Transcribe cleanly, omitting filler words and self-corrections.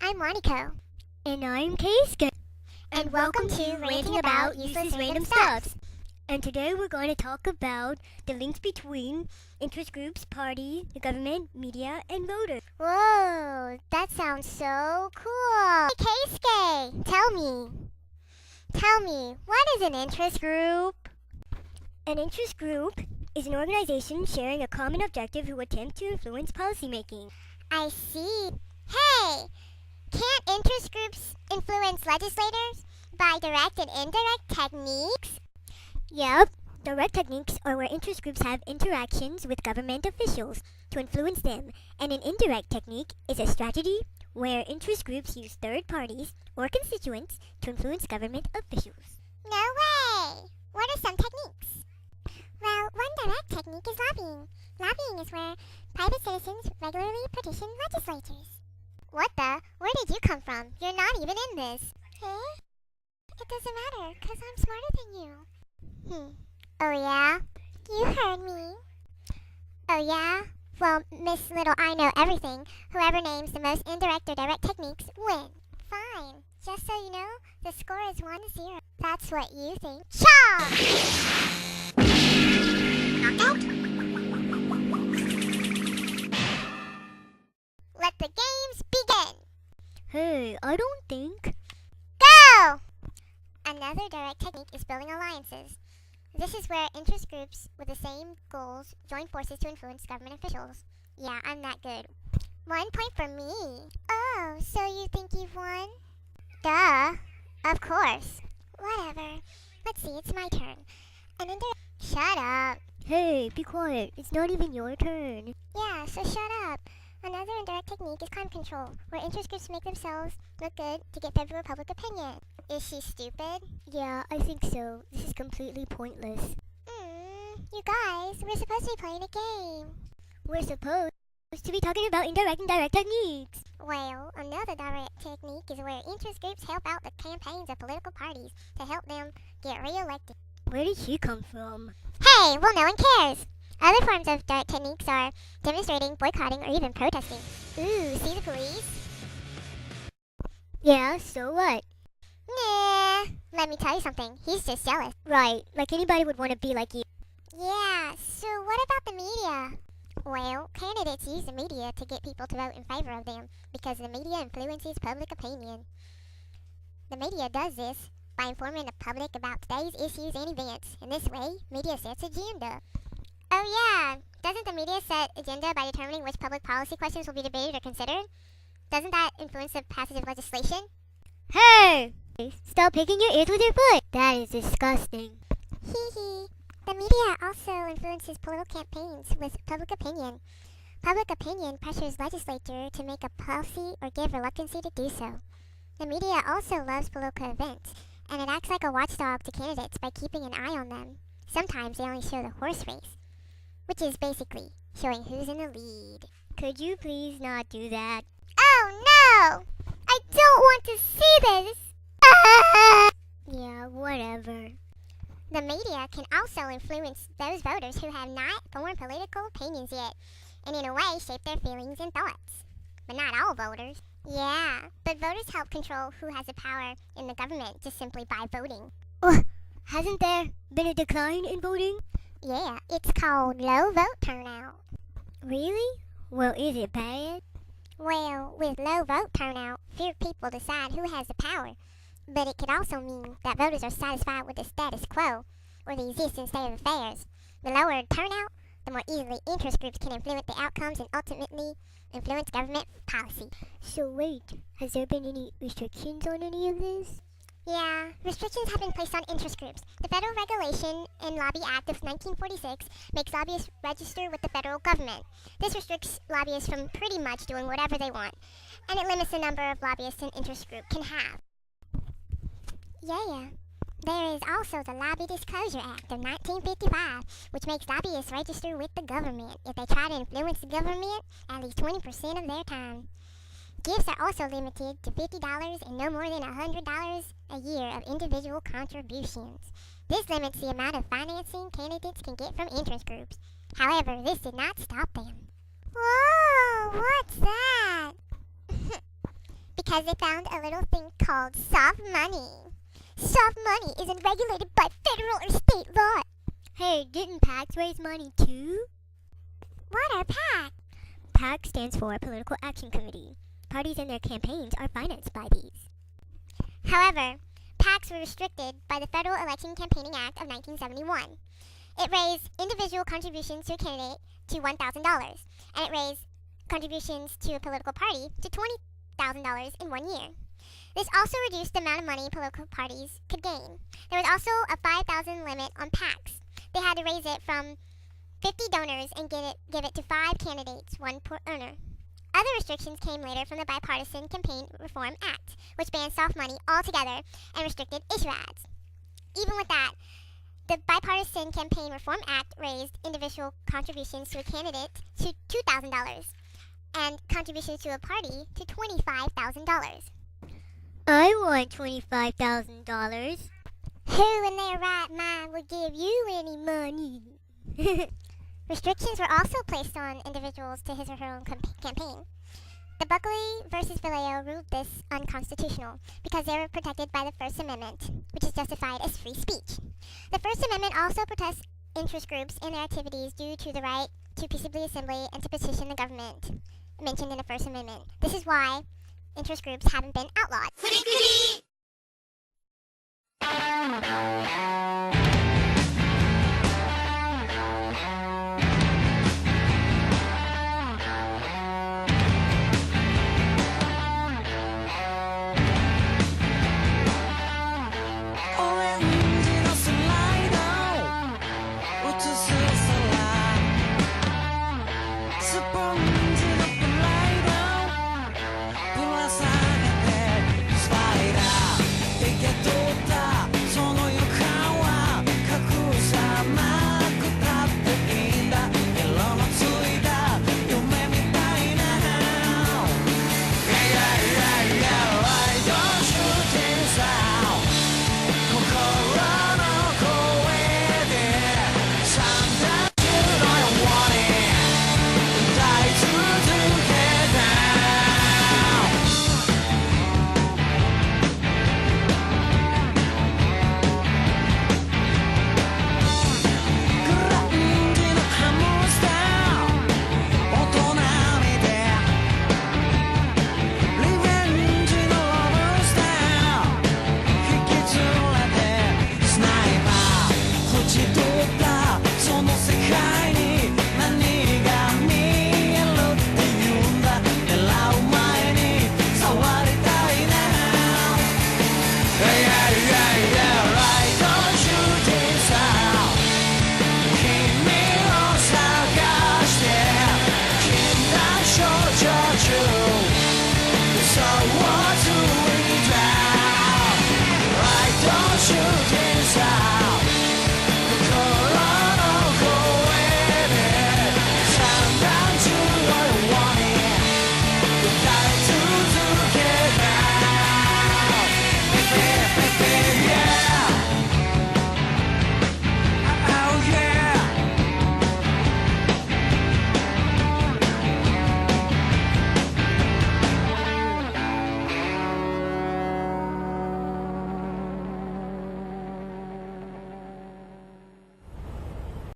I'm Monica. And I'm Keiska. And welcome to Ranting About Useless Random Stuffs. And today we're going to talk about the links between interest groups, parties, the government, media, and voters. Whoa, that sounds so cool. Hey, Keisuke, tell me, what is an interest group? An interest group is an organization sharing a common objective who attempt to influence policymaking. I see. Hey, can't interest groups influence legislators by direct and indirect techniques? Yep. Direct techniques are where interest groups have interactions with government officials to influence them, and an indirect technique is a strategy where interest groups use third parties or constituents to influence government officials. No way! What are some techniques? Well, one direct technique is lobbying. Lobbying is where private citizens regularly petition legislatures. What the? Where did you come from? You're not even in this. Eh? It doesn't matter, 'cause I'm smarter than you. Oh yeah? You heard me. Oh yeah? Well, Miss Little I Know Everything, whoever names the most indirect or direct techniques win. Fine. Just so you know, the score is 1-0. That's what you think. Cha! Knockout? Let the games begin. Hey, I don't think. Go! Another direct technique is building alliances. This is where interest groups with the same goals join forces to influence government officials. Yeah, I'm that good. 1 point for me. Oh, so you think you've won? Duh. Of course. Whatever. Let's see, it's my turn. An indirect... Shut up. Hey, be quiet. It's not even your turn. Yeah, so shut up. Another indirect technique is crime control, where interest groups make themselves look good to get favorable public opinion. Is she stupid? Yeah, I think so. This is completely pointless. You guys, we're supposed to be playing a game. We're supposed to be talking about indirect and direct techniques. Well, another direct technique is where interest groups help out the campaigns of political parties to help them get re-elected. Where did she come from? Hey, well, no one cares. Other forms of direct techniques are demonstrating, boycotting, or even protesting. Ooh, see the police? Yeah, so what? Nah, let me tell you something. He's just jealous. Right, like anybody would want to be like you. Yeah, so what about the media? Well, candidates use the media to get people to vote in favor of them because the media influences public opinion. The media does this by informing the public about today's issues and events. In this way, media sets agenda. Oh yeah, doesn't the media set agenda by determining which public policy questions will be debated or considered? Doesn't that influence the passage of legislation? Hey! Stop picking your ears with your foot! That is disgusting. Hee hee. The media also influences political campaigns with public opinion. Public opinion pressures legislature to make a policy or give reluctancy to do so. The media also loves political events, and it acts like a watchdog to candidates by keeping an eye on them. Sometimes they only show the horse race, which is basically showing who's in the lead. Could you please not do that? Oh no! I don't want to see this! Yeah, whatever. The media can also influence those voters who have not formed political opinions yet, and in a way shape their feelings and thoughts. But not all voters. Yeah, but voters help control who has the power in the government just simply by voting. Hasn't there been a decline in voting? Yeah, it's called low vote turnout. Really? Well, is it bad? Well, with low vote turnout, few people decide who has the power. But it could also mean that voters are satisfied with the status quo, or the existing state of affairs. The lower turnout, the more easily interest groups can influence the outcomes and ultimately influence government policy. So wait, has there been any restrictions on any of this? Yeah, restrictions have been placed on interest groups. The Federal Regulation and Lobby Act of 1946 makes lobbyists register with the federal government. This restricts lobbyists from pretty much doing whatever they want, and it limits the number of lobbyists an interest group can have. Yeah. There is also the Lobby Disclosure Act of 1955, which makes lobbyists register with the government if they try to influence the government at least 20% of their time. Gifts are also limited to $50 and no more than $100 a year of individual contributions. This limits the amount of financing candidates can get from interest groups. However, this did not stop them. Whoa, what's that? because they found a little thing called soft money. Soft money isn't regulated by federal or state law. Hey, didn't PACs raise money too? What are PAC? PAC stands for Political Action Committee. Parties and their campaigns are financed by these. However, PACs were restricted by the Federal Election Campaigning Act of 1971. It raised individual contributions to a candidate to $1,000, and it raised contributions to a political party to $20,000 in 1 year. This also reduced the amount of money political parties could gain. There was also a $5,000 limit on PACs. They had to raise it from 50 donors and give it to 5 candidates, 1 per donor. Other restrictions came later from the Bipartisan Campaign Reform Act, which banned soft money altogether and restricted issue ads. Even with that, the Bipartisan Campaign Reform Act raised individual contributions to a candidate to $2,000 and contributions to a party to $25,000. I want $25,000. Who in their right mind would give you any money? Restrictions were also placed on individuals to his or her own campaign. The Buckley versus Vallejo ruled this unconstitutional because they were protected by the First Amendment, which is justified as free speech. The First Amendment also protects interest groups and their activities due to the right to peaceably assemble and to petition the government mentioned in the First Amendment. This is why interest groups haven't been outlawed. So what to